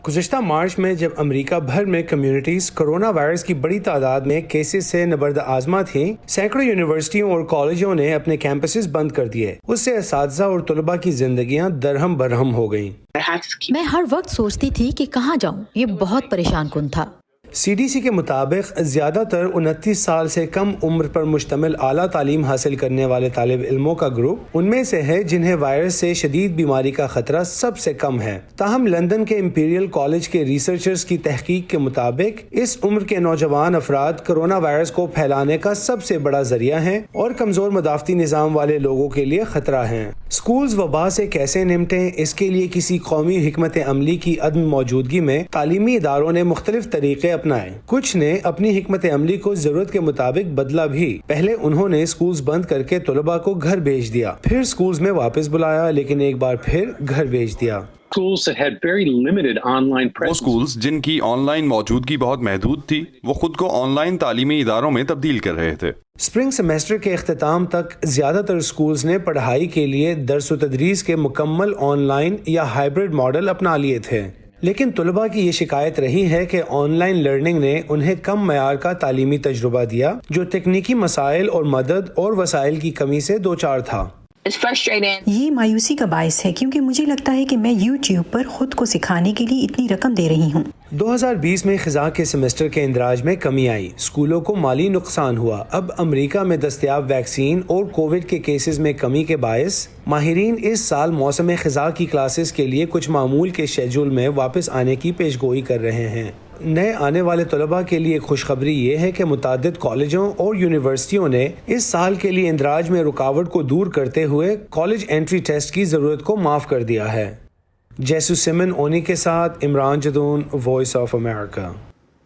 گزشتہ مارچ میں جب امریکہ بھر میں کمیونٹیز کرونا وائرس کی بڑی تعداد میں کیسز سے نبرد آزما تھیں، سینکڑوں یونیورسٹیوں اور کالجوں نے اپنے کیمپسز بند کر دیے۔ اس سے اساتذہ اور طلباء کی زندگیاں درہم برہم ہو گئیں۔ میں ہر وقت سوچتی تھی کہ کہاں جاؤں، یہ بہت پریشان کن تھا۔ CDC کے مطابق زیادہ تر 29 سال سے کم عمر پر مشتمل اعلیٰ تعلیم حاصل کرنے والے طالب علموں کا گروپ ان میں سے ہے جنہیں وائرس سے شدید بیماری کا خطرہ سب سے کم ہے۔ تاہم لندن کے امپیریل کالج کے ریسرچرز کی تحقیق کے مطابق اس عمر کے نوجوان افراد کرونا وائرس کو پھیلانے کا سب سے بڑا ذریعہ ہیں اور کمزور مدافعتی نظام والے لوگوں کے لیے خطرہ ہیں۔ اسکولز وبا سے کیسے نمٹیں، اس کے لیے کسی قومی حکمت عملی کی عدم موجودگی میں تعلیمی اداروں نے مختلف طریقے اپنائے۔ کچھ نے اپنی حکمت عملی کو ضرورت کے مطابق بدلا بھی۔ پہلے انہوں نے اسکولز بند کر کے طلباء کو گھر بھیج دیا، پھر اسکولز میں واپس بلایا، لیکن ایک بار پھر گھر بھیج دیا۔ وہ اسکولز جن کی آن لائن موجودگی بہت محدود تھی، وہ خود کو آن لائن تعلیمی اداروں میں تبدیل کر رہے تھے۔ اسپرنگ سیمیسٹر کے اختتام تک زیادہ تر اسکولز نے پڑھائی کے لیے درس و تدریس کے مکمل آن لائن یا ہائبرڈ ماڈل اپنا لیے تھے، لیکن طلباء کی یہ شکایت رہی ہے کہ آن لائن لرننگ نے انہیں کم معیار کا تعلیمی تجربہ دیا جو تکنیکی مسائل اور مدد اور وسائل کی کمی سے دوچار تھا۔ یہ مایوسی کا باعث ہے کیونکہ مجھے لگتا ہے کہ میں YouTube پر خود کو سکھانے کے لیے اتنی رقم دے رہی ہوں۔ 2020 میں خزاں کے سیمسٹر کے اندراج میں کمی آئی، اسکولوں کو مالی نقصان ہوا۔ اب امریکہ میں دستیاب ویکسین اور کووڈ کے کیسز میں کمی کے باعث ماہرین اس سال موسم خزاں کی کلاسز کے لیے کچھ معمول کے شیڈول میں واپس آنے کی پیشگوئی کر رہے ہیں۔ نئے آنے والے طلباء کے لیے خوشخبری یہ ہے کہ متعدد کالجوں اور یونیورسٹیوں نے اس سال کے لیے اندراج میں رکاوٹ کو دور کرتے ہوئے کالج انٹری ٹیسٹ کی ضرورت کو معاف کر دیا ہے۔ جیسو سمن اونی کے ساتھ Imran Jadoon, voice of America.